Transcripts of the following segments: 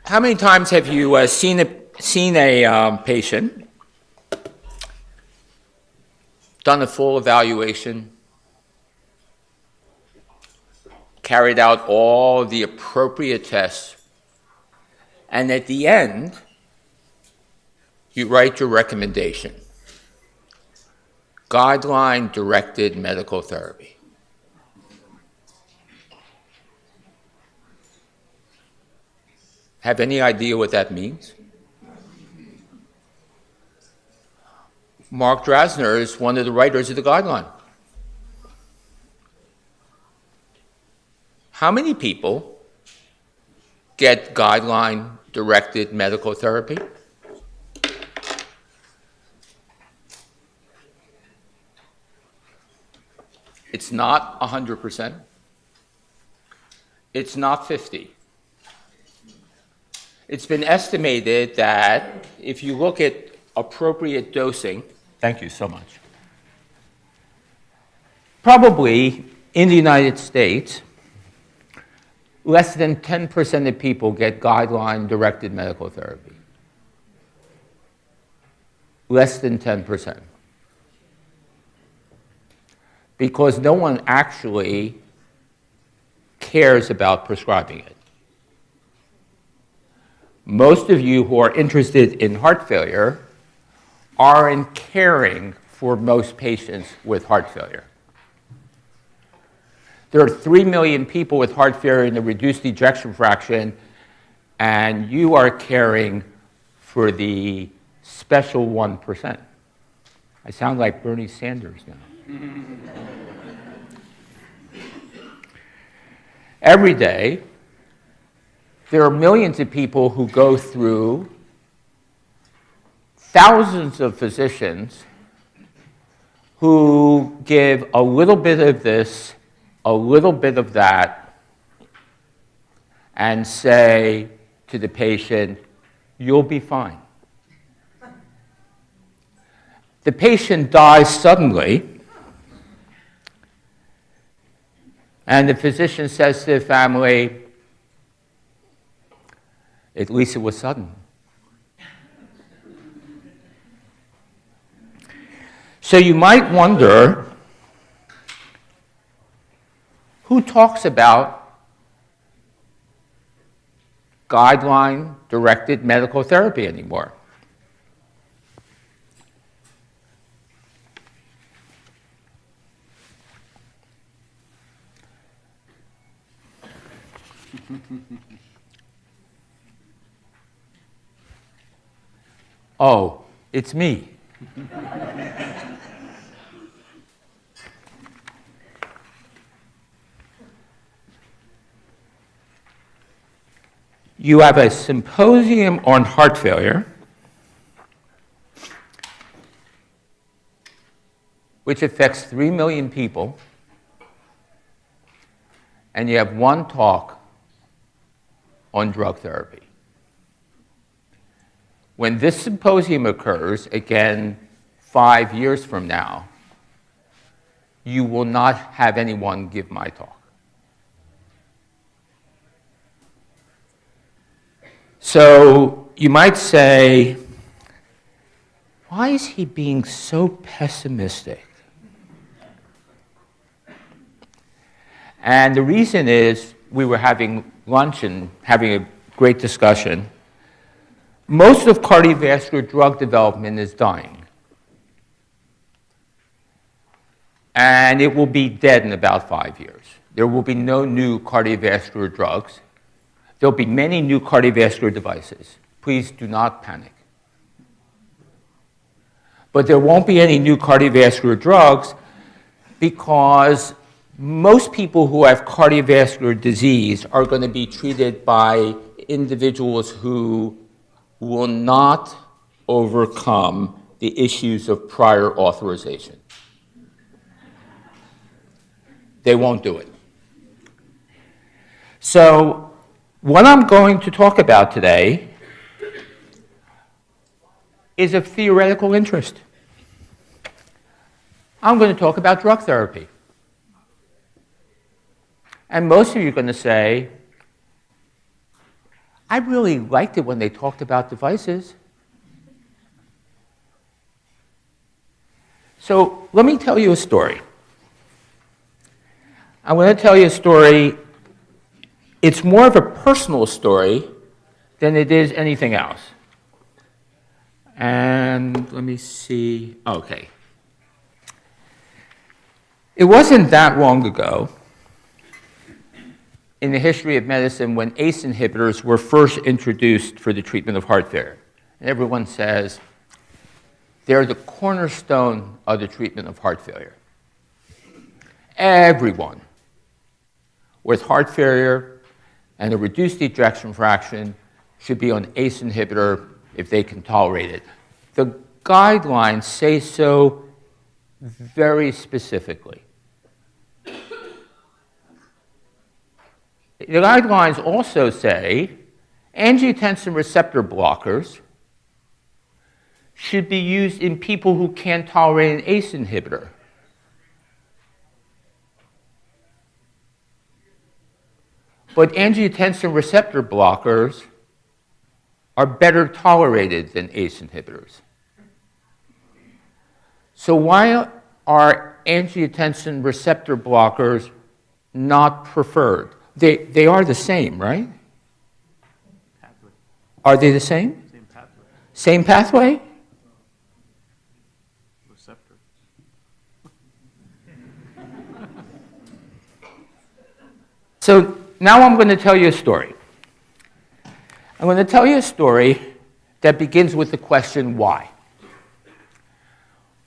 How many times have you seen a patient, done a full evaluation, carried out all the appropriate tests, and at the end, you write your recommendation, guideline-directed medical therapy? Have any idea what that means? Mark Drasner is one of the writers of the guideline. How many people get guideline-directed medical therapy? It's not 100%. It's not 50. It's been estimated that if you look at appropriate dosing, thank you so much, probably in the United States, less than 10% of people get guideline-directed medical therapy. Less than 10%. Because no one actually cares about prescribing it. Most of you who are interested in heart failure aren't caring for most patients with heart failure. There are 3 million people with heart failure in the reduced ejection fraction, and you are caring for the special 1%. I sound like Bernie Sanders now. Every day, there are millions of people who go through thousands of physicians who give a little bit of this, a little bit of that, and say to the patient, you'll be fine. The patient dies suddenly, and the physician says to the family, at least it was sudden. So you might wonder, who talks about guideline-directed medical therapy anymore? Oh, it's me. You have a symposium on heart failure, which affects 3 million people, and you have one talk on drug therapy. When this symposium occurs, again, 5 years from now, you will not have anyone give my talk. So you might say, why is he being so pessimistic? And the reason is, we were having lunch and having a great discussion. Most of cardiovascular drug development is dying. And it will be dead in about 5 years. There will be no new cardiovascular drugs. There'll be many new cardiovascular devices. Please do not panic. But there won't be any new cardiovascular drugs because most people who have cardiovascular disease are going to be treated by individuals who will not overcome the issues of prior authorization. They won't do it. So what I'm going to talk about today is of theoretical interest. I'm going to talk about drug therapy. And most of you are going to say, I really liked it when they talked about devices. So let me tell you a story. I'm going to tell you a story. It's more of a personal story than it is anything else. And let me see. Okay. It wasn't that long ago in the history of medicine when ACE inhibitors were first introduced for the treatment of heart failure. And everyone says they're the cornerstone of the treatment of heart failure. Everyone with heart failure and a reduced ejection fraction should be on ACE inhibitor if they can tolerate it. The guidelines say so very specifically. The guidelines also say angiotensin receptor blockers should be used in people who can't tolerate an ACE inhibitor. But angiotensin receptor blockers are better tolerated than ACE inhibitors. So why are angiotensin receptor blockers not preferred? They are the same, right? Pathway. Are they the same? Same pathway. Same pathway? Receptor. So now I'm going to tell you a story. I'm going to tell you a story that begins with the question, why?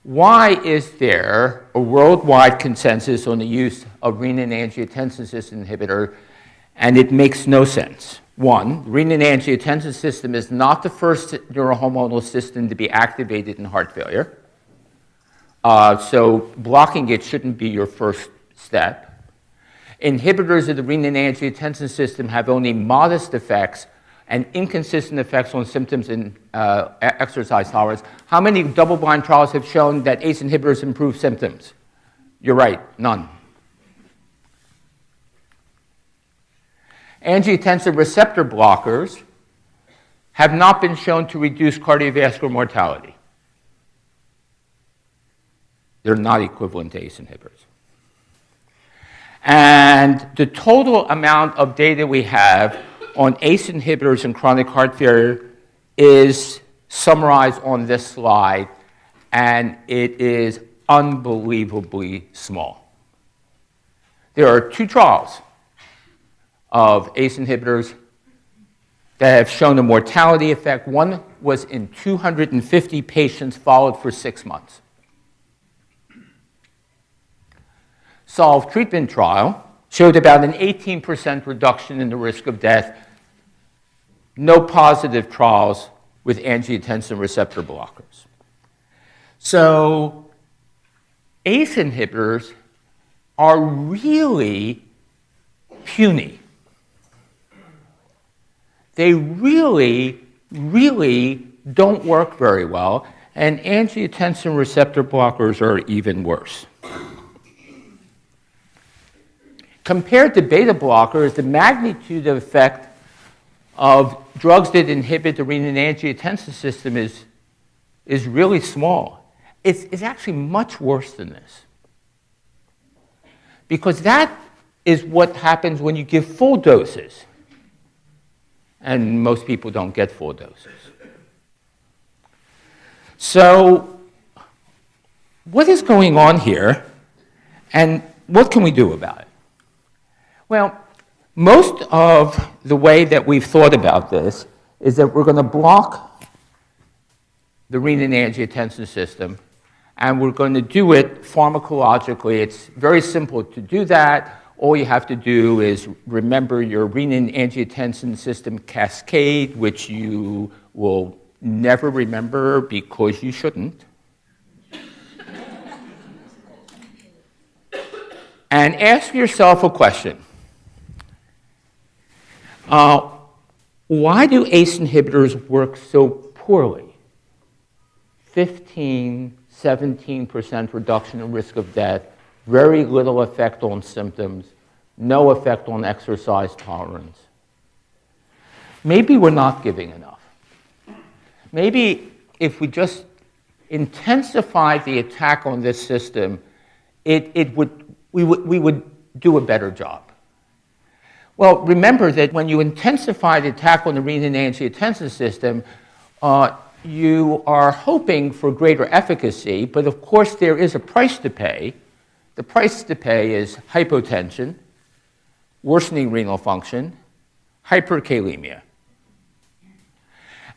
Why is there a worldwide consensus on the use of renin-angiotensin system inhibitor, and it makes no sense? One, renin-angiotensin system is not the first neurohormonal system to be activated in heart failure. So blocking it shouldn't be your first step. Inhibitors of the renin-angiotensin system have only modest effects and inconsistent effects on symptoms and exercise tolerance. How many double-blind trials have shown that ACE inhibitors improve symptoms? You're right, none. Angiotensin receptor blockers have not been shown to reduce cardiovascular mortality. They're not equivalent to ACE inhibitors. And the total amount of data we have on ACE inhibitors in chronic heart failure is summarized on this slide, and it is unbelievably small. There are 2 trials of ACE inhibitors that have shown a mortality effect. One was in 250 patients followed for 6 months. SOLVE treatment trial showed about an 18% reduction in the risk of death. No positive trials with angiotensin receptor blockers. So ACE inhibitors are really puny. They really, really don't work very well, and angiotensin receptor blockers are even worse. Compared to beta blockers, the magnitude of effect of drugs that inhibit the renin-angiotensin system is really small. It's actually much worse than this. Because that is what happens when you give full doses. And most people don't get full doses. So what is going on here, and what can we do about it? Well, most of the way that we've thought about this is that we're going to block the renin-angiotensin system, and we're going to do it pharmacologically. It's very simple to do that. All you have to do is remember your renin-angiotensin system cascade, which you will never remember because you shouldn't. And ask yourself a question. Why do ACE inhibitors work so poorly? 15, 17% reduction in risk of death, very little effect on symptoms, no effect on exercise tolerance. maybe we're not giving enough. Maybe if we just intensify the attack on this system, we would do a better job. Well, remember that when you intensify the attack on the renin-angiotensin system, you are hoping for greater efficacy, but of course there is a price to pay. The price to pay is hypotension, worsening renal function, hyperkalemia.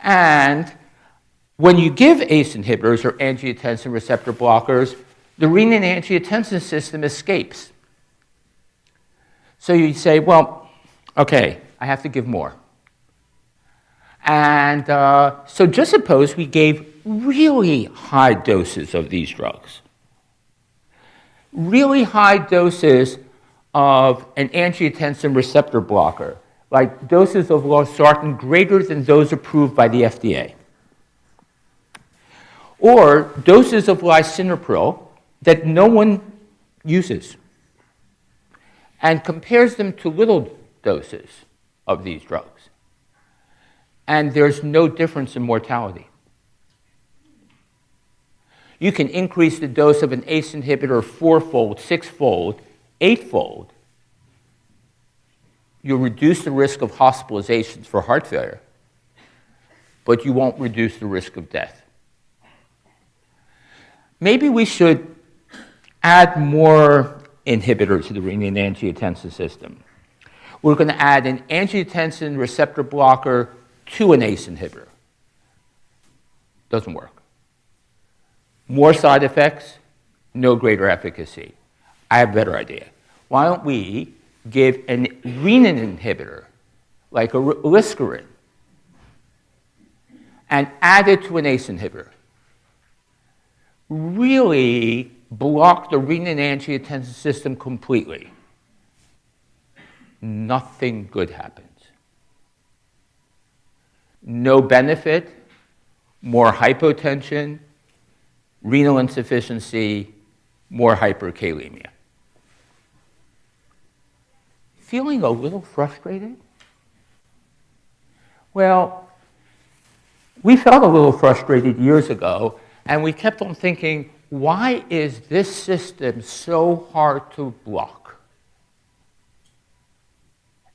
And when you give ACE inhibitors or angiotensin receptor blockers, the renin-angiotensin system escapes. So you say, well, okay, I have to give more. And so just suppose we gave really high doses of these drugs. Really high doses of an angiotensin receptor blocker, like doses of Valsartan greater than those approved by the FDA. Or doses of lisinopril that no one uses, and compares them to little doses of these drugs. And there's no difference in mortality. You can increase the dose of an ACE inhibitor fourfold, sixfold, eightfold. You'll reduce the risk of hospitalizations for heart failure, but you won't reduce the risk of death. Maybe we should add more inhibitors to the renin-angiotensin system. We're going to add an angiotensin receptor blocker to an ACE inhibitor. Doesn't work. More side effects, no greater efficacy. I have a better idea. Why don't we give an renin inhibitor, like a Valsartan, and add it to an ACE inhibitor? Really block the renin-angiotensin system completely. Nothing good happens. No benefit, more hypotension, renal insufficiency, more hyperkalemia. Feeling a little frustrated? Well, we felt a little frustrated years ago, and we kept on thinking, why is this system so hard to block?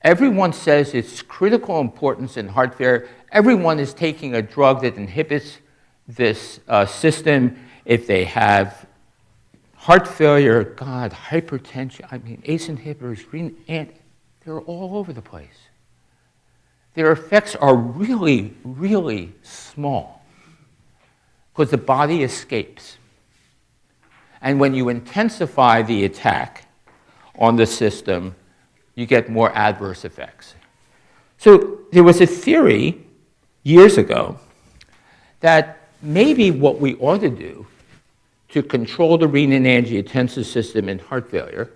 Everyone says it's critical importance in heart failure. Everyone is taking a drug that inhibits this system if they have heart failure, God, hypertension, ACE inhibitors, they're all over the place. Their effects are really, really small because the body escapes. And when you intensify the attack on the system, you get more adverse effects. So there was a theory years ago that maybe what we ought to do to control the renin-angiotensin system in heart failure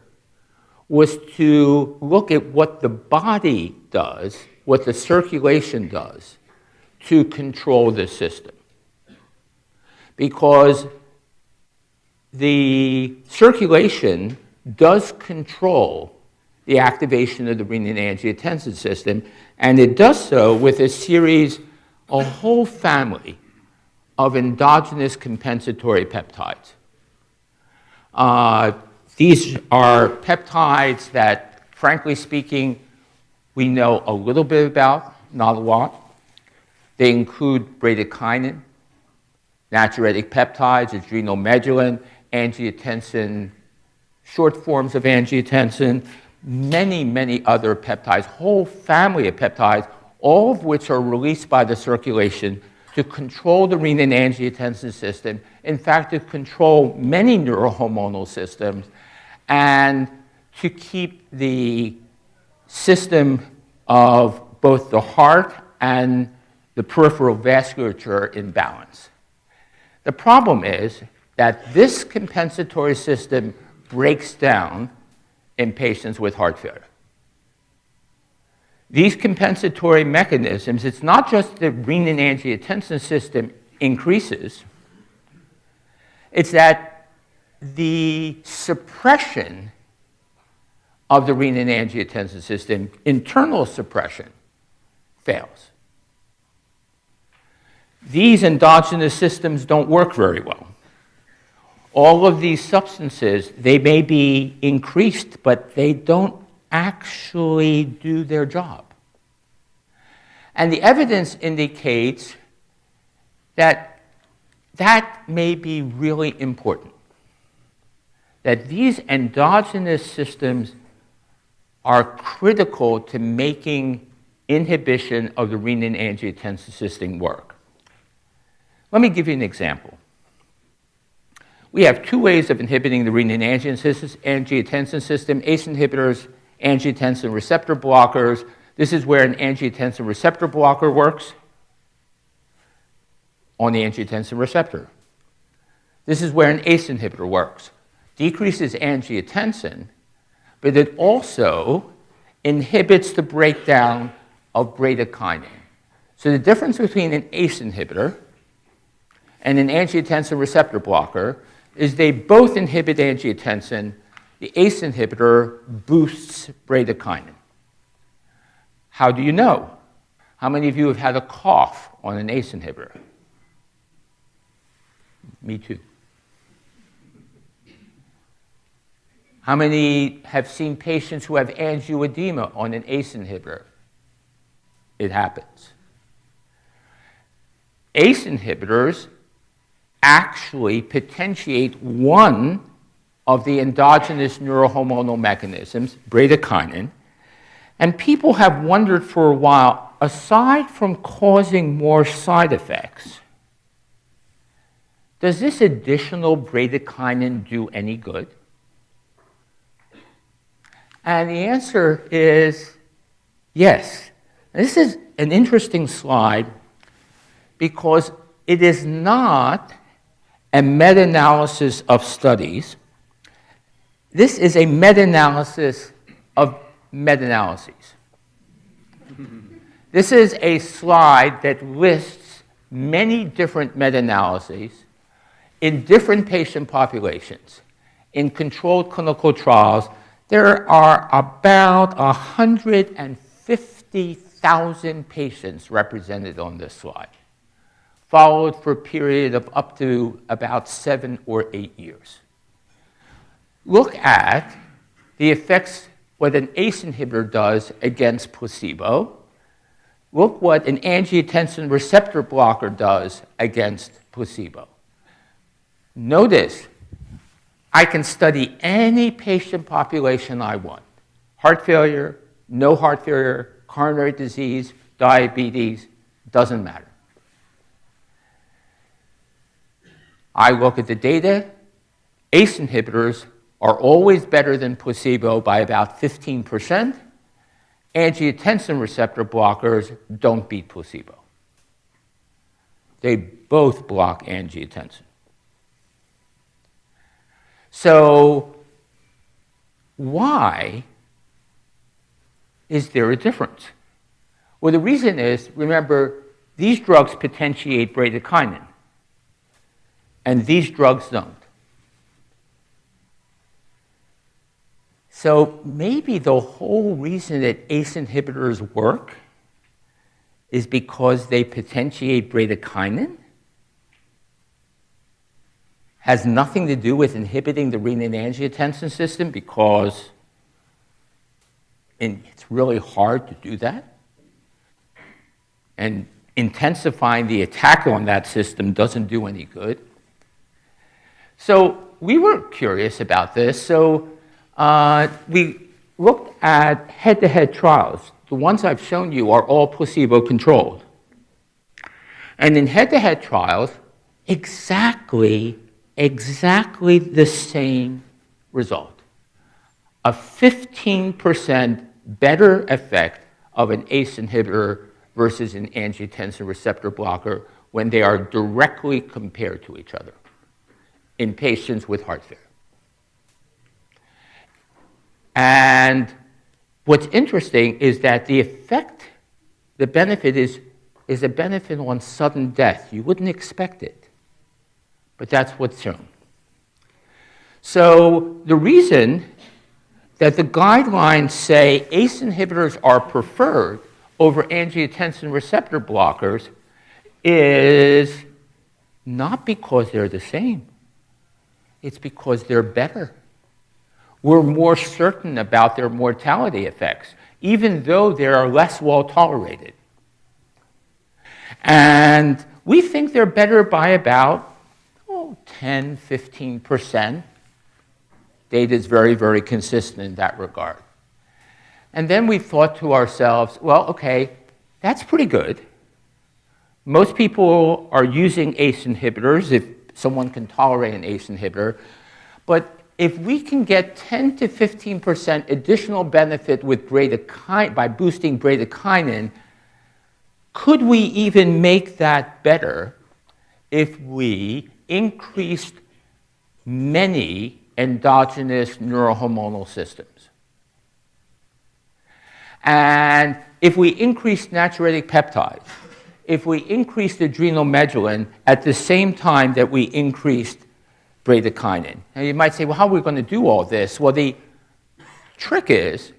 was to look at what the body does, what the circulation does to control the system. Because the circulation does control the activation of the renin-angiotensin system, and it does so with a whole family of endogenous compensatory peptides. These are peptides that, frankly speaking, we know a little bit about, not a lot. They include bradykinin, natriuretic peptides, adrenal medullin, angiotensin, short forms of angiotensin, many, many other peptides, whole family of peptides, all of which are released by the circulation to control the renin-angiotensin system, in fact, to control many neurohormonal systems, and to keep the system of both the heart and the peripheral vasculature in balance. The problem is that this compensatory system breaks down in patients with heart failure. These compensatory mechanisms, it's not just the renin-angiotensin system increases, it's that the suppression of the renin-angiotensin system, internal suppression, fails. These endogenous systems don't work very well. All of these substances, they may be increased, but they don't actually do their job. And the evidence indicates that that may be really important, that these endogenous systems are critical to making inhibition of the renin-angiotensin system work. Let me give you an example. We have two ways of inhibiting the renin-angiotensin system, ACE inhibitors, angiotensin receptor blockers. This is where an angiotensin receptor blocker works on the angiotensin receptor. This is where an ACE inhibitor works. Decreases angiotensin, but it also inhibits the breakdown of bradykinin. So the difference between an ACE inhibitor and an angiotensin receptor blocker is they both inhibit angiotensin. The ACE inhibitor boosts bradykinin. How do you know? How many of you have had a cough on an ACE inhibitor? Me too. How many have seen patients who have angioedema on an ACE inhibitor? It happens. ACE inhibitors actually potentiate one of the endogenous neurohormonal mechanisms, bradykinin, and people have wondered for a while, aside from causing more side effects, does this additional bradykinin do any good? And the answer is yes. This is an interesting slide because it is not a meta-analysis of studies. This is a meta-analysis of meta-analyses. This is a slide that lists many different meta-analyses in different patient populations. In controlled clinical trials, there are about 150,000 patients represented on this slide, followed for a period of up to about 7 or 8 years. Look at the effects, what an ACE inhibitor does against placebo. Look what an angiotensin receptor blocker does against placebo. Notice, I can study any patient population I want. Heart failure, no heart failure, coronary disease, diabetes, doesn't matter. I look at the data. ACE inhibitors are always better than placebo by about 15%. Angiotensin receptor blockers don't beat placebo. They both block angiotensin. So why is there a difference? Well, the reason is, remember, these drugs potentiate bradykinin, and these drugs don't. So maybe the whole reason that ACE inhibitors work is because they potentiate bradykinin? Has nothing to do with inhibiting the renin-angiotensin system because it's really hard to do that? And intensifying the attack on that system doesn't do any good. So we were curious about this, so we looked at head-to-head trials. The ones I've shown you are all placebo-controlled. And in head-to-head trials, exactly the same result. A 15% better effect of an ACE inhibitor versus an angiotensin receptor blocker when they are directly compared to each other in patients with heart failure. And what's interesting is that the effect, the benefit is a benefit on sudden death. You wouldn't expect it, but that's what's shown. So the reason that the guidelines say ACE inhibitors are preferred over angiotensin receptor blockers is not because they're the same. It's because they're better. We're more certain about their mortality effects, even though they are less well tolerated. And we think they're better by about 10, 15%. Data is very, very consistent in that regard. And then we thought to ourselves, well, okay, that's pretty good. Most people are using ACE inhibitors if someone can tolerate an ACE inhibitor. But if we can get 10 to 15% additional benefit with by boosting bradykinin, could we even make that better if we increased many endogenous neurohormonal systems? And if we increased natriuretic peptides, if we increased adrenomedullin at the same time that we increased bradykinin. Now you might say, well, how are we going to do all this? Well, the trick is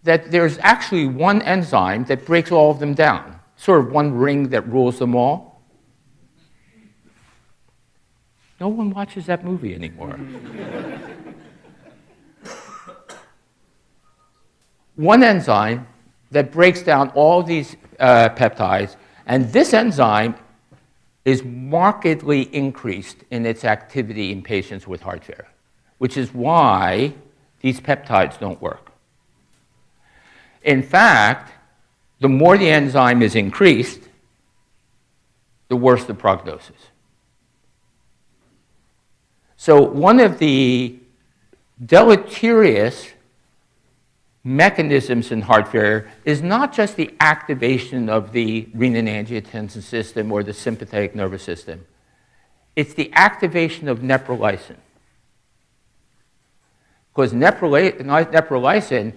that there's actually one enzyme that breaks all of them down, sort of one ring that rules them all. No one watches that movie anymore. One enzyme that breaks down all these peptides, and this enzyme is markedly increased in its activity in patients with heart failure, which is why these peptides don't work. In fact, the more the enzyme is increased, the worse the prognosis. So one of the deleterious mechanisms in heart failure is not just the activation of the renin-angiotensin system or the sympathetic nervous system. It's the activation of neprilysin. Because neprilysin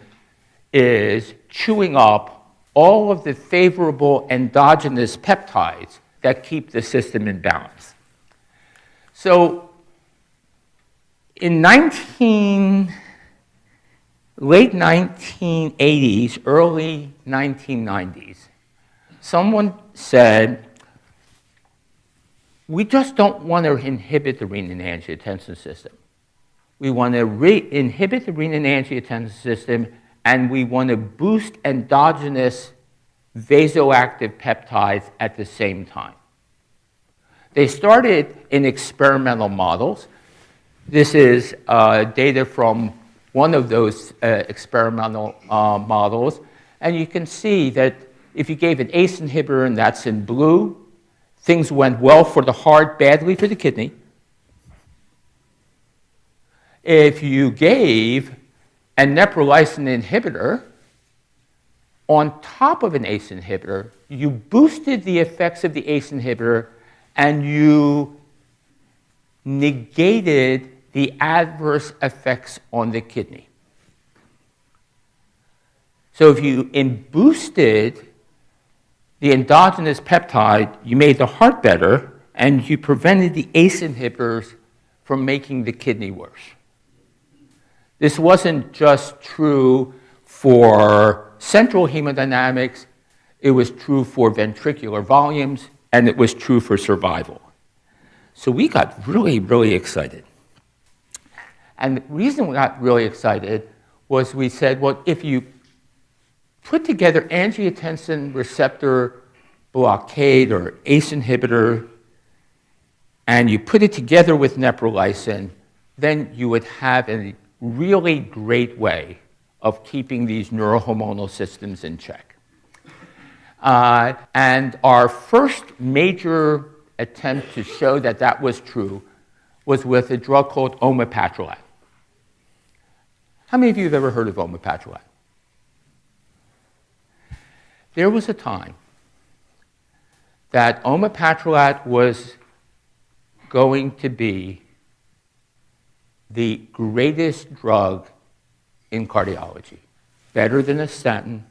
is chewing up all of the favorable endogenous peptides that keep the system in balance. So in late 1980s, early 1990s, someone said, we just don't want to inhibit the renin-angiotensin system. We want to inhibit the renin-angiotensin system, and we want to boost endogenous vasoactive peptides at the same time. They started in experimental models. This is data from one of those experimental models. And you can see that if you gave an ACE inhibitor, and that's in blue, things went well for the heart, badly for the kidney. If you gave a neprilysin inhibitor on top of an ACE inhibitor, you boosted the effects of the ACE inhibitor, and you negated the adverse effects on the kidney. So if you boosted the endogenous peptide, you made the heart better, and you prevented the ACE inhibitors from making the kidney worse. This wasn't just true for central hemodynamics, it was true for ventricular volumes, and it was true for survival. So we got really, really excited. And the reason we got really excited was we said, well, if you put together angiotensin receptor blockade or ACE inhibitor, and you put it together with neprilysin, then you would have a really great way of keeping these neurohormonal systems in check. And our first major attempt to show that that was true was with a drug called Omapatrilat. How many of you have ever heard of Omapatrilat? There was a time that Omapatrilat was going to be the greatest drug in cardiology, better than a statin,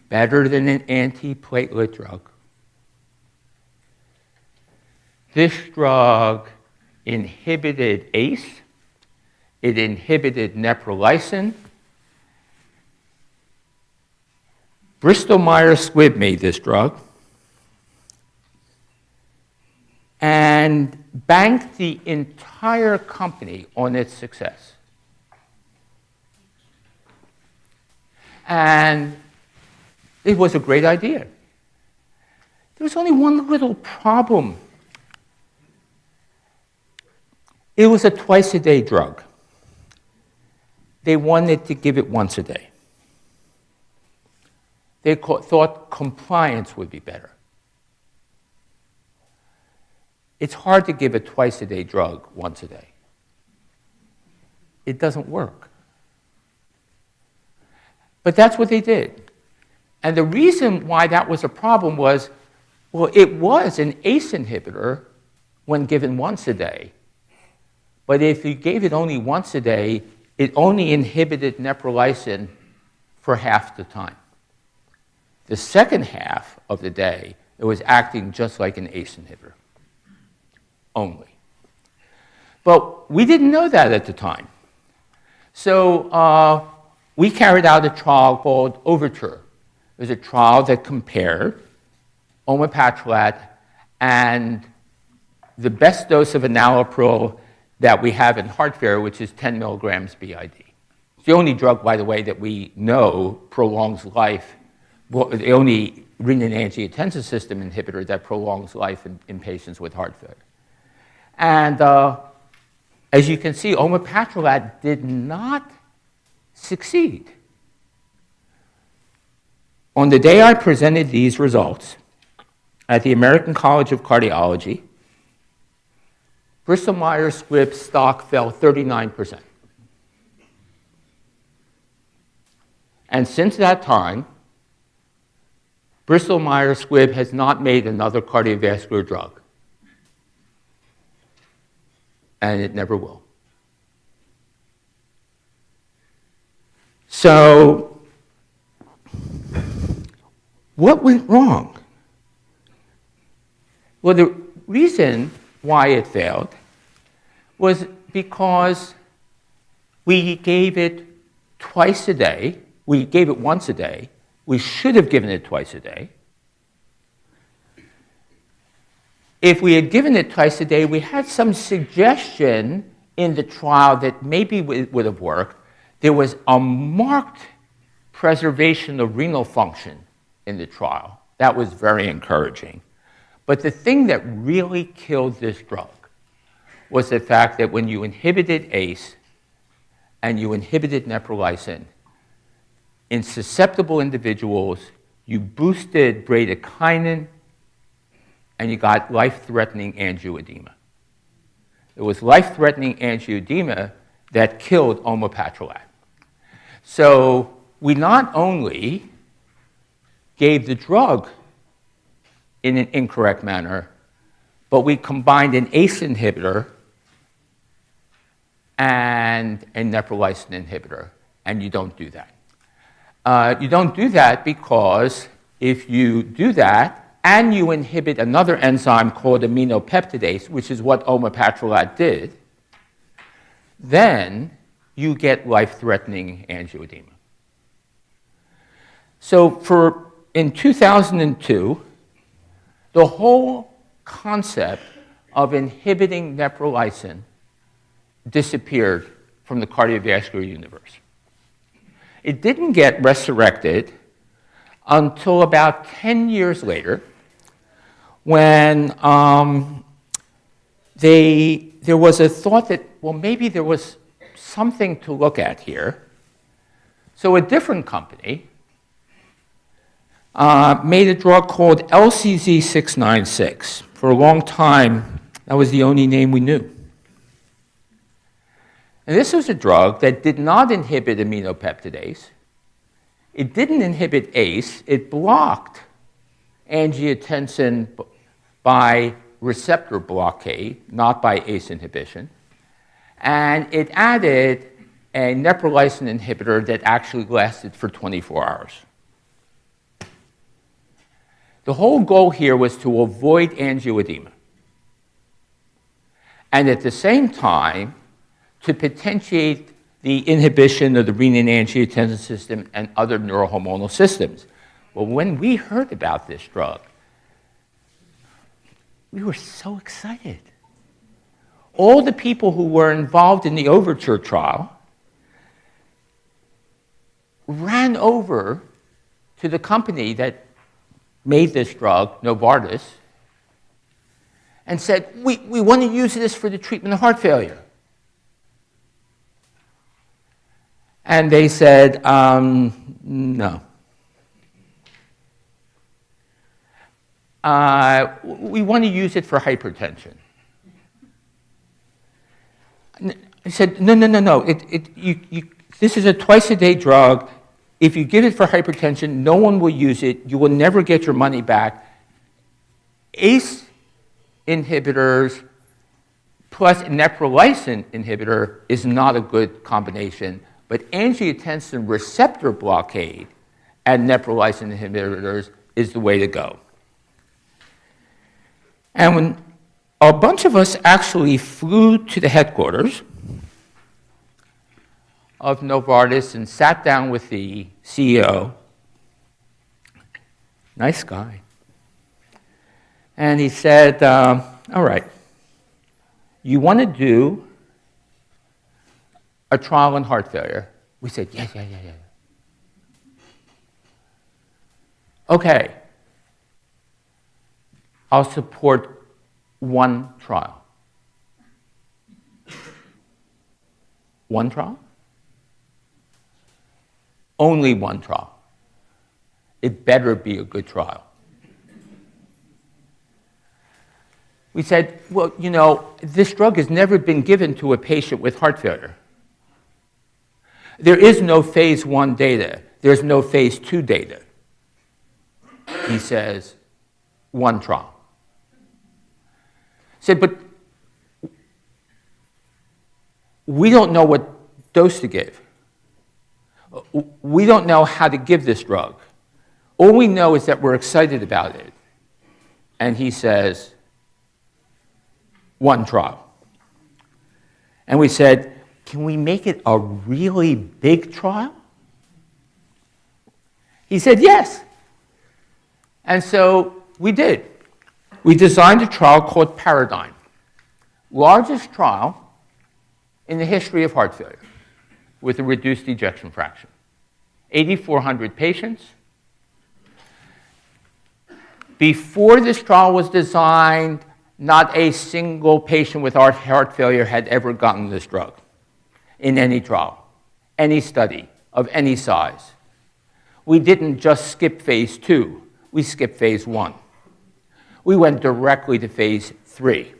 better than an antiplatelet drug. This drug inhibited ACE, it inhibited neprilysin, Bristol-Myers Squibb made this drug and banked the entire company on its success. And it was a great idea. There was only one little problem. It was a twice-a-day drug. They wanted to give it once a day. They thought compliance would be better. It's hard to give a twice-a-day drug once a day. It doesn't work. But that's what they did. And the reason why that was a problem was, well, it was an ACE inhibitor when given once a day. But if you gave it only once a day, it only inhibited neprilysin for half the time. The second half of the day, it was acting just like an ACE inhibitor, only. But we didn't know that at the time. So we carried out a trial called OVERTURE. It was a trial that compared Omapatrilat and the best dose of enalapril that we have in heart failure, which is 10 milligrams BID. It's the only drug, by the way, that we know prolongs life, the only renin-angiotensin system inhibitor that prolongs life in patients with heart failure. And as you can see, Omapatrilat did not succeed. On the day I presented these results at the American College of Cardiology, Bristol-Myers Squibb stock fell 39%. And since that time, Bristol-Myers Squibb has not made another cardiovascular drug. And it never will. So, what went wrong? Well, the reason why it failed was because we gave it twice a day. We gave it once a day. We should have given it twice a day. If we had given it twice a day, we had some suggestion in the trial that maybe it would have worked. There was a marked preservation of renal function in the trial. That was very encouraging. But the thing that really killed this drug was the fact that when you inhibited ACE and you inhibited neprilysin, in susceptible individuals, you boosted bradykinin and you got life-threatening angioedema. It was life-threatening angioedema that killed Omapatrilat. So we not only gave the drug in an incorrect manner, but we combined an ACE inhibitor and a neprilysin inhibitor, and you don't do that. You don't do that because if you do that and you inhibit another enzyme called aminopeptidase, which is what Omapatrilat did, then you get life-threatening angioedema. So in 2002, the whole concept of inhibiting neprilysin disappeared from the cardiovascular universe. It didn't get resurrected until about 10 years later when there was a thought that, well, maybe there was something to look at here. So a different company made a drug called LCZ696. For a long time, that was the only name we knew. And this was a drug that did not inhibit aminopeptidase. It didn't inhibit ACE. It blocked angiotensin by receptor blockade, not by ACE inhibition. And it added a neprilysin inhibitor that actually lasted for 24 hours. The whole goal here was to avoid angioedema. And at the same time, to potentiate the inhibition of the renin-angiotensin system and other neurohormonal systems. Well, when we heard about this drug, we were so excited. All the people who were involved in the OVERTURE trial ran over to the company that made this drug, Novartis, and said, we want to use this for the treatment of heart failure. And they said, no. We want to use it for hypertension. I said, no. This is a twice-a-day drug. If you give it for hypertension, no one will use it. You will never get your money back. ACE inhibitors plus Neprilysin inhibitor is not a good combination, but angiotensin receptor blockade and Neprilysin inhibitors is the way to go. And when a bunch of us actually flew to the headquarters of Novartis and sat down with the CEO, nice guy, and he said, all right, you want to do a trial in heart failure? We said, yeah. Okay, I'll support one trial. One trial? Only one trial. It better be a good trial. We said, well, you know, this drug has never been given to a patient with heart failure. There is no phase 1 data. There's no phase 2 data. He says, one trial. I said, but we don't know what dose to give. We don't know how to give this drug. All we know is that we're excited about it. And he says, one trial. And we said, can we make it a really big trial? He said, yes. And so we did. We designed a trial called Paradigm, largest trial in the history of heart failure with a reduced ejection fraction. 8,400 patients. Before this trial was designed, not a single patient with heart failure had ever gotten this drug in any trial, any study of any size. We didn't just skip phase 2, we skipped phase 1. We went directly to phase 3.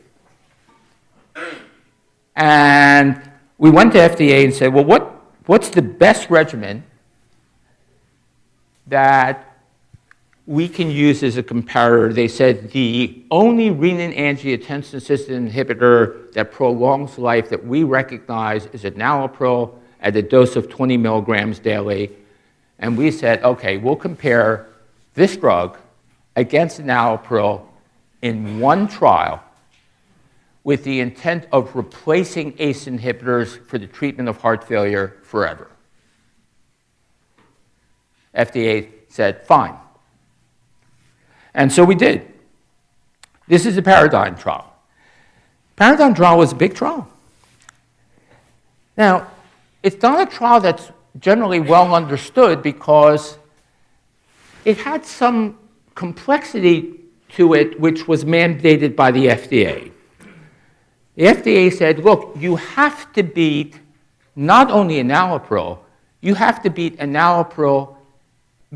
And we went to FDA and said, well, what's the best regimen that we can use as a comparator? They said the only renin-angiotensin system inhibitor that prolongs life that we recognize is enalapril at a dose of 20 milligrams daily. And we said, okay, we'll compare this drug against enalapril in one trial with the intent of replacing ACE inhibitors for the treatment of heart failure forever. FDA said, fine. And so we did. This is a Paradigm trial. Paradigm trial was a big trial. Now, it's not a trial that's generally well understood because it had some complexity to it which was mandated by the FDA. The FDA said, look, you have to beat not only enalapril, you have to beat enalapril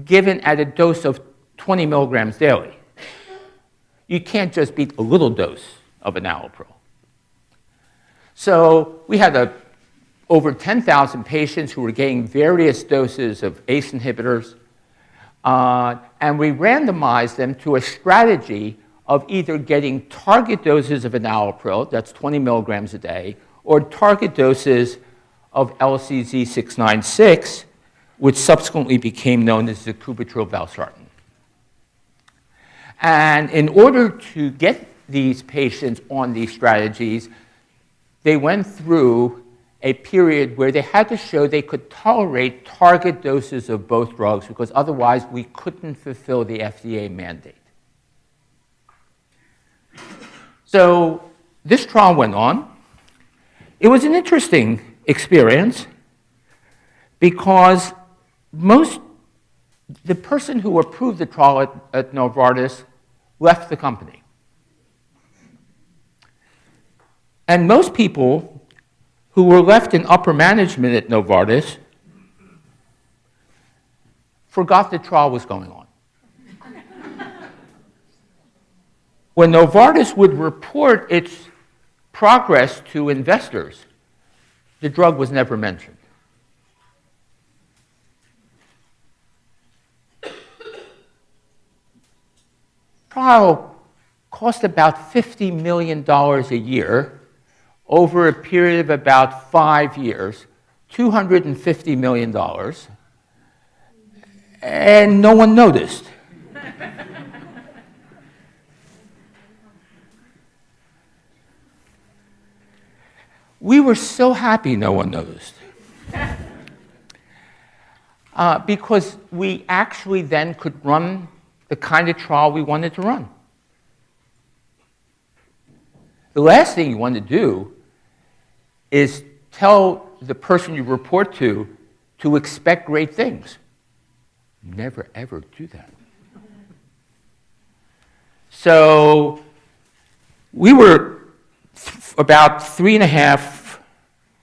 given at a dose of 20 milligrams daily. You can't just beat a little dose of enalapril. So we had over 10,000 patients who were getting various doses of ACE inhibitors, and we randomized them to a strategy of either getting target doses of enalapril, that's 20 milligrams a day, or target doses of LCZ696, which subsequently became known as Sacubitril Valsartan. And in order to get these patients on these strategies, they went through a period where they had to show they could tolerate target doses of both drugs because otherwise we couldn't fulfill the FDA mandate. So this trial went on. It was an interesting experience because the person who approved the trial at Novartis left the company. And most people who were left in upper management at Novartis forgot the trial was going on. When Novartis would report its progress to investors, the drug was never mentioned. Trial cost about $50 million a year over a period of about 5 years, $250 million, and no one noticed. We were so happy no one noticed. Because we actually then could run the kind of trial we wanted to run. The last thing you want to do is tell the person you report to expect great things. Never, ever do that. So we were about 3.5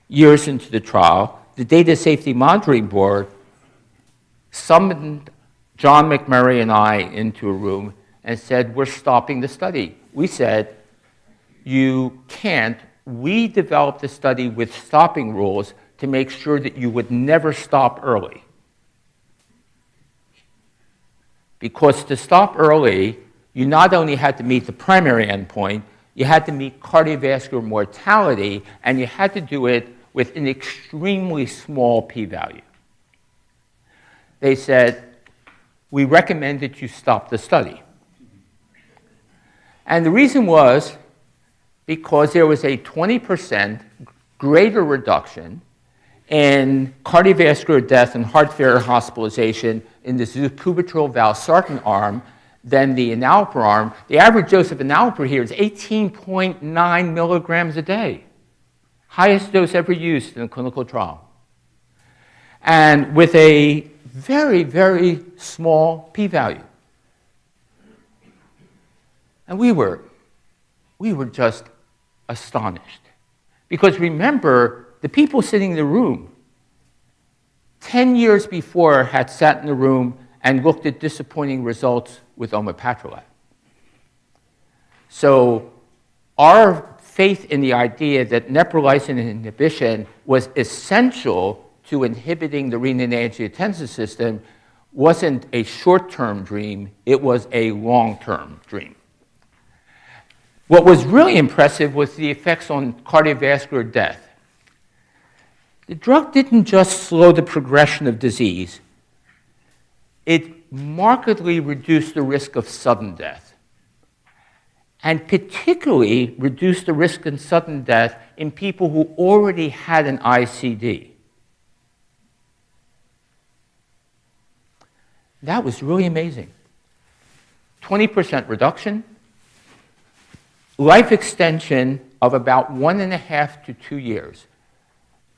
years into the trial. The Data Safety Monitoring Board summoned John McMurray and I into a room and said, we're stopping the study. We said, you can't. We developed the study with stopping rules to make sure that you would never stop early. Because to stop early, you not only had to meet the primary endpoint, you had to meet cardiovascular mortality, and you had to do it with an extremely small p-value. They said, we recommend that you stop the study. And the reason was because there was a 20% greater reduction in cardiovascular death and heart failure hospitalization in the Sacubitril Valsartan arm than the enalapril arm. The average dose of enalapril here is 18.9 milligrams a day, highest dose ever used in a clinical trial. And with a very, very small p-value. And we were just astonished. Because remember, the people sitting in the room 10 years before had sat in the room and looked at disappointing results with Omapatrilat. So our faith in the idea that neprilysin inhibition was essential to inhibiting the renin-angiotensin system wasn't a short-term dream, it was a long-term dream. What was really impressive was the effects on cardiovascular death. The drug didn't just slow the progression of disease, it markedly reduced the risk of sudden death, and particularly reduced the risk of sudden death in people who already had an ICD. That was really amazing. 20% reduction, life extension of about 1.5 to 2 years,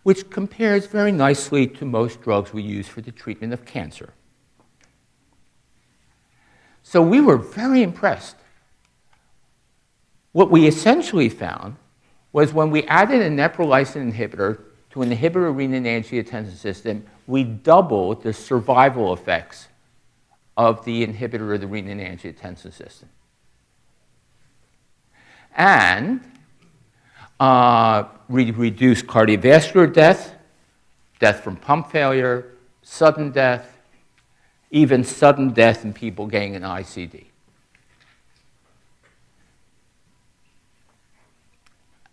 which compares very nicely to most drugs we use for the treatment of cancer. So we were very impressed. What we essentially found was when we added a neprilysin inhibitor to an inhibitor renin-angiotensin system, we doubled the survival effects of the inhibitor of the renin-angiotensin system. And we reduced cardiovascular death, death from pump failure, sudden death, even sudden death in people getting an ICD.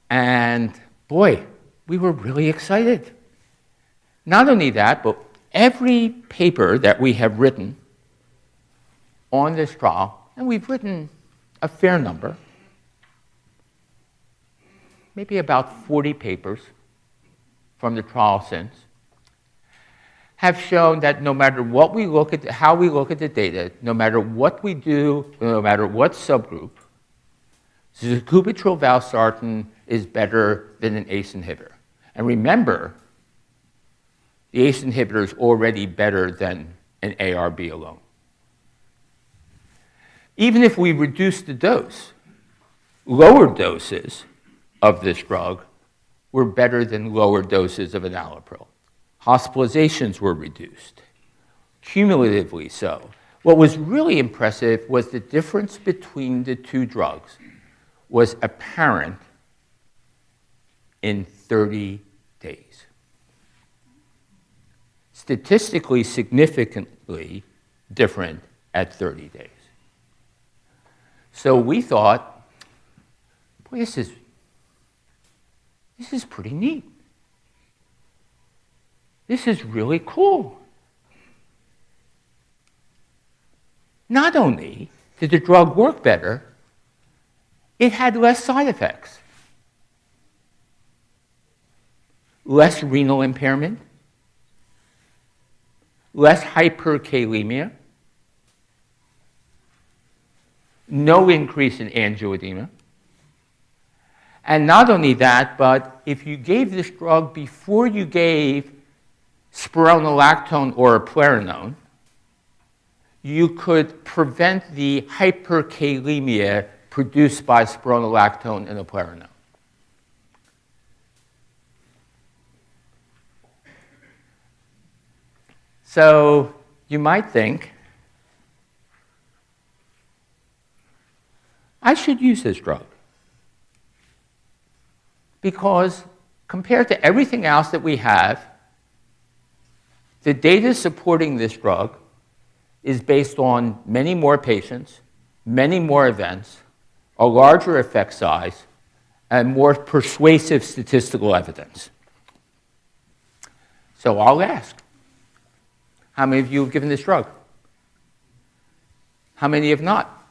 And boy, we were really excited. Not only that, but every paper that we have written on this trial, and we've written a fair number, maybe about 40 papers, from the trial since have shown that no matter what we look at, how we look at the data, no matter what we do, no matter what subgroup, Sacubitril Valsartan is better than an ACE inhibitor. And remember, the ACE inhibitor is already better than an ARB alone. Even if we reduce the dose, lower doses of this drug were better than lower doses of enalapril. Hospitalizations were reduced, cumulatively so. What was really impressive was the difference between the two drugs was apparent in 30 days. Statistically significantly different at 30 days. So we thought, boy, this is pretty neat. This is really cool. Not only did the drug work better, it had less side effects. Less renal impairment, less hyperkalemia, no increase in angioedema. And not only that, but if you gave this drug before you gave spironolactone or eplerenone, you could prevent the hyperkalemia produced by spironolactone and eplerenone. So you might think, I should use this drug. Because compared to everything else that we have, the data supporting this drug is based on many more patients, many more events, a larger effect size, and more persuasive statistical evidence. So I'll ask, how many of you have given this drug? How many have not?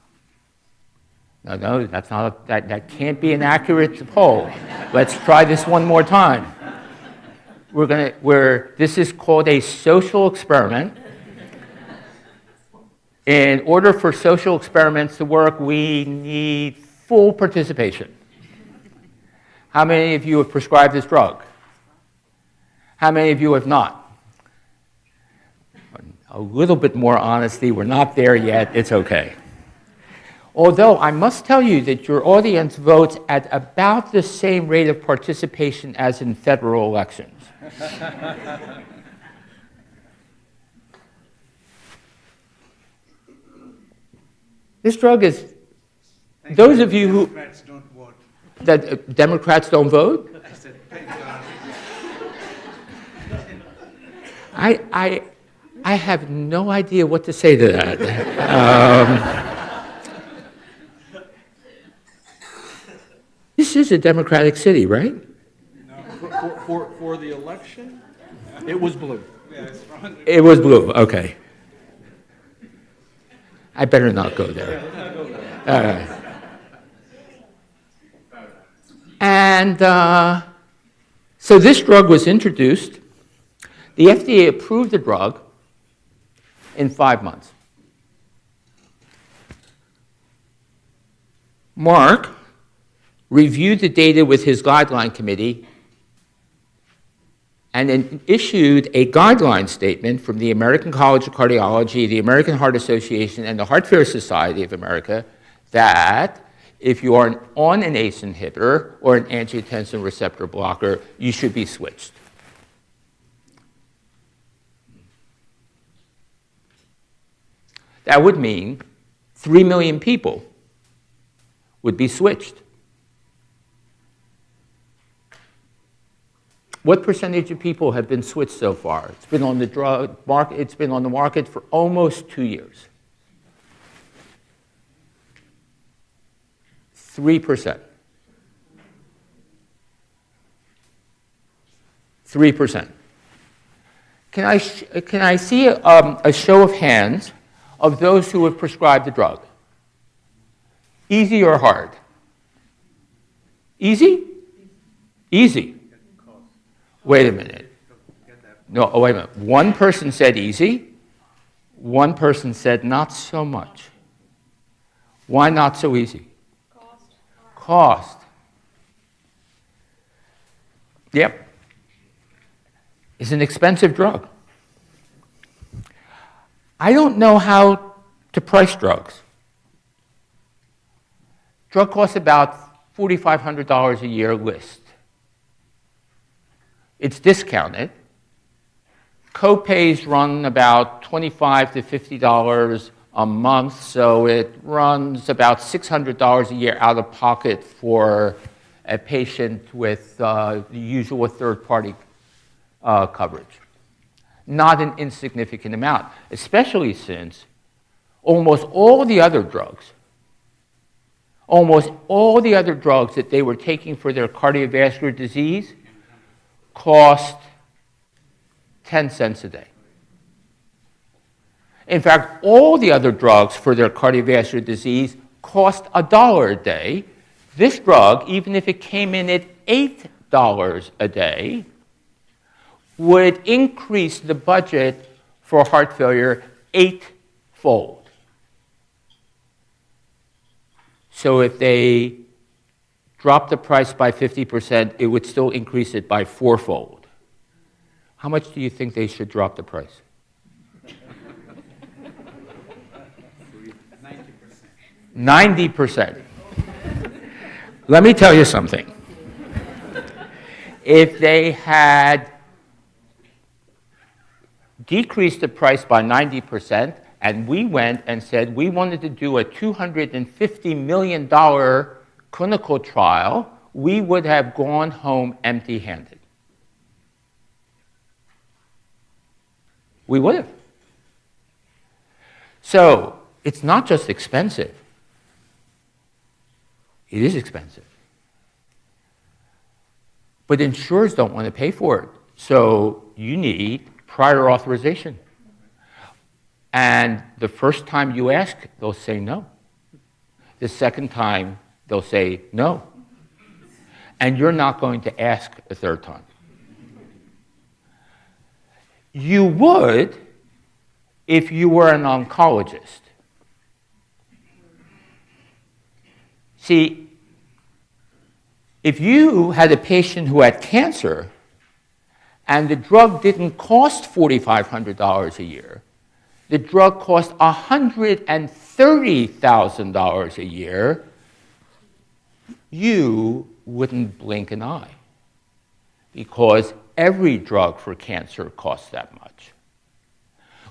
No, that's not that can't be an accurate poll. Let's try this one more time. This is called a social experiment. In order for social experiments to work, we need full participation. How many of you have prescribed this drug? How many of you have not? A little bit more honesty. We're not there yet. It's okay. Although I must tell you that your audience votes at about the same rate of participation as in federal elections. This drug is, those of you who, Democrats don't vote. that Democrats don't vote? I said, thank God. I have no idea what to say to that. This is a Democratic city, right? No, for the election, it was blue. Yeah, it's wrong. It was blue, okay. I better not go there. All right. And so this drug was introduced. The FDA approved the drug in 5 months. Mark reviewed the data with his guideline committee and then issued a guideline statement from the American College of Cardiology, the American Heart Association, and the Heart Failure Society of America that if you are on an ACE inhibitor or an angiotensin receptor blocker, you should be switched. That would mean 3 million people would be switched. What percentage of people have been switched so far? It's been on the drug market, it's been on the market for almost 2 years. 3%. 3%. Can I see a show of hands of those who have prescribed the drug? Easy or hard? Easy? Easy. Wait a minute. No, oh, wait a minute. One person said easy. One person said not so much. Why not so easy? Cost. Yep. It's an expensive drug. I don't know how to price drugs. Drug costs about $4,500 a year list. It's discounted. Co-pays run about $25 to $50 a month, so it runs about $600 a year out of pocket for a patient with the usual third-party coverage. Not an insignificant amount, especially since almost all the other drugs that they were taking for their cardiovascular disease cost 10 cents a day. In fact, all the other drugs for their cardiovascular disease cost $1 a day. This drug, even if it came in at $8 a day, would increase the budget for heart failure 8-fold. So if they dropped the price by 50%, it would still increase it by 4-fold. How much do you think they should drop the price? 90%. Let me tell you something. If they had decreased the price by 90%, and we went and said we wanted to do a $250 million clinical trial, we would have gone home empty-handed. We would have. So it's not just expensive. It is expensive. But insurers don't want to pay for it. So you need prior authorization. And the first time you ask, they'll say no. The second time, they'll say no. And you're not going to ask a third time. You would if you were an oncologist. See, if you had a patient who had cancer and the drug didn't cost $4,500 a year, the drug cost $130,000 a year, you wouldn't blink an eye because every drug for cancer costs that much.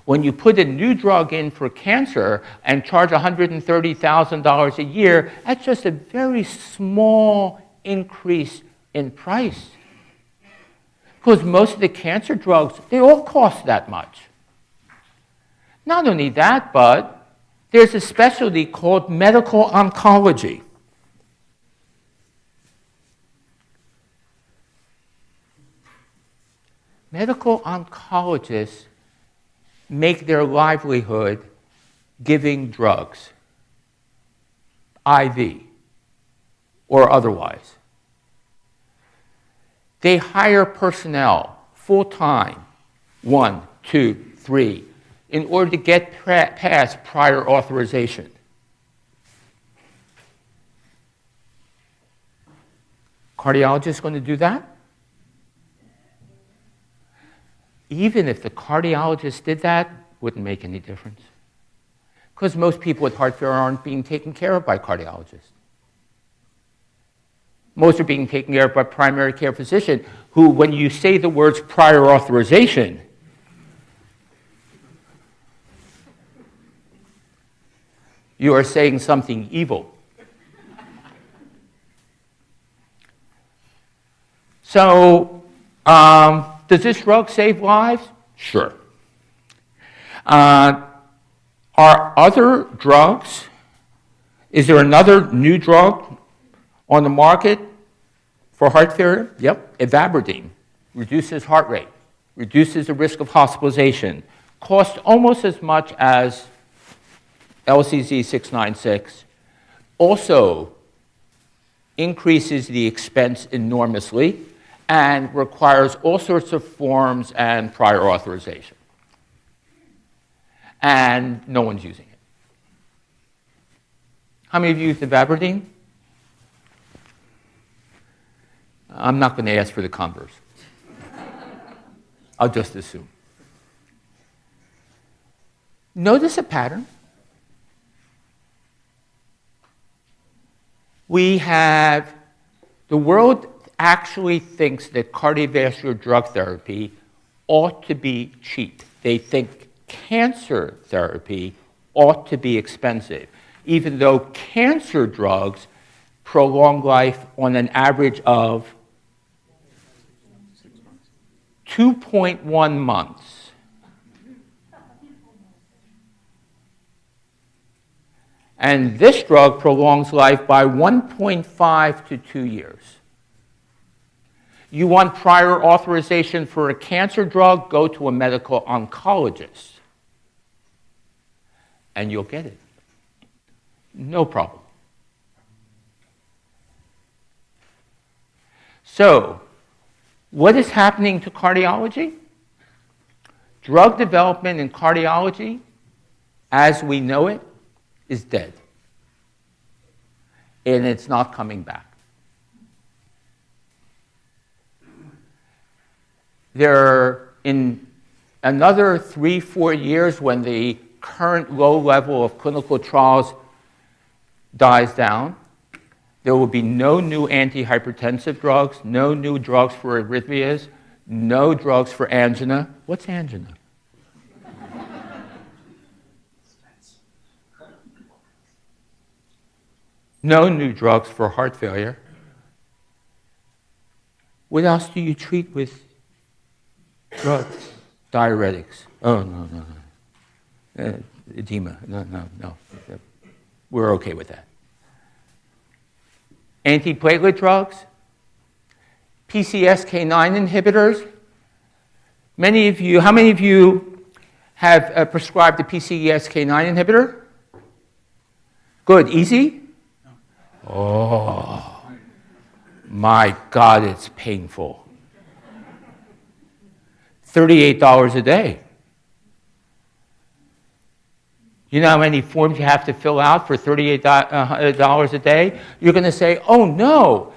When you put a new drug in for cancer and charge $130,000 a year, that's just a very small increase in price. Because most of the cancer drugs, they all cost that much. Not only that, but there's a specialty called medical oncology. Medical oncologists make their livelihood giving drugs, IV or otherwise. They hire personnel full-time, 1, 2, 3, in order to get past prior authorization. Cardiologist going to do that? Even if the cardiologist did that, wouldn't make any difference. Because most people with heart failure aren't being taken care of by cardiologists. Most are being taken care of by primary care physician, who, when you say the words prior authorization, you are saying something evil. So, does this drug save lives? Sure. Are other drugs, is there another new drug on the market for heart failure? Yep, Ivabradine. Reduces heart rate, reduces the risk of hospitalization, costs almost as much as LCZ 696, also increases the expense enormously, and requires all sorts of forms and prior authorization. And no one's using it. How many of you use Aberdeen? I'm not going to ask for the converse. I'll just assume. Notice a pattern. We have, the world actually thinks that cardiovascular drug therapy ought to be cheap. They think cancer therapy ought to be expensive, even though cancer drugs prolong life on an average of 2.1 months. And this drug prolongs life by 1.5 to 2 years. You want prior authorization for a cancer drug, go to a medical oncologist, and you'll get it. No problem. So, what is happening to cardiology? Drug development in cardiology, as we know it, is dead. And it's not coming back. In another 3-4 years, when the current low level of clinical trials dies down, there will be no new antihypertensive drugs, no new drugs for arrhythmias, no drugs for angina. What's angina? No new drugs for heart failure. What else do you treat with drugs? Diuretics. Oh, no. Edema. No. We're okay with that. Antiplatelet drugs, PCSK9 inhibitors. How many of you have prescribed a PCSK9 inhibitor? Good, easy? Oh, my God, it's painful. $38 a day. You know how many forms you have to fill out for $38 a day? You're going to say, oh no,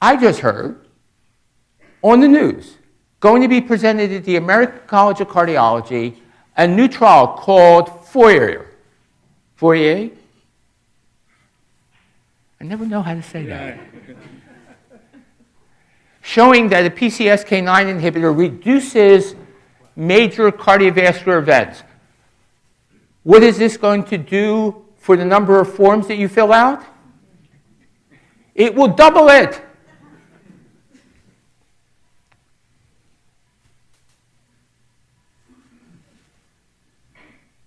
I just heard on the news, going to be presented at the American College of Cardiology, a new trial called Fourier. Fourier? I never know how to say that. Showing that a PCSK9 inhibitor reduces major cardiovascular events. What is this going to do for the number of forms that you fill out? It will double it.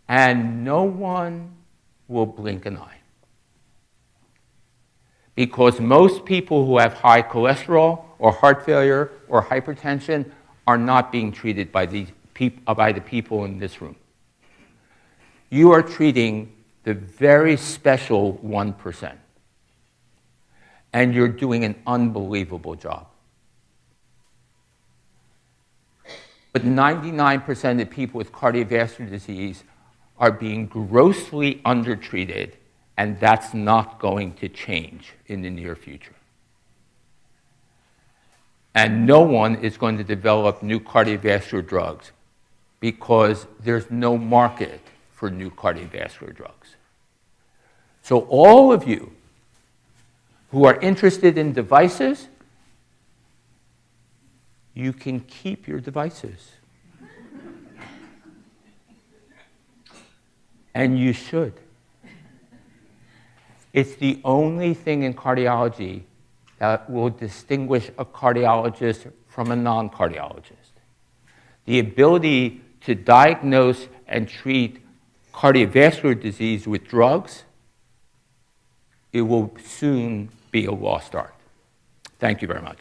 And no one will blink an eye. Because most people who have high cholesterol or heart failure or hypertension are not being treated by the people in this room. You are treating the very special 1%. And you're doing an unbelievable job. But 99% of people with cardiovascular disease are being grossly undertreated, and that's not going to change in the near future. And no one is going to develop new cardiovascular drugs because there's no market for new cardiovascular drugs. So all of you who are interested in devices, you can keep your devices. And you should. It's the only thing in cardiology that will distinguish a cardiologist from a non-cardiologist. The ability to diagnose and treat cardiovascular disease with drugs, it will soon be a lost art. Thank you very much.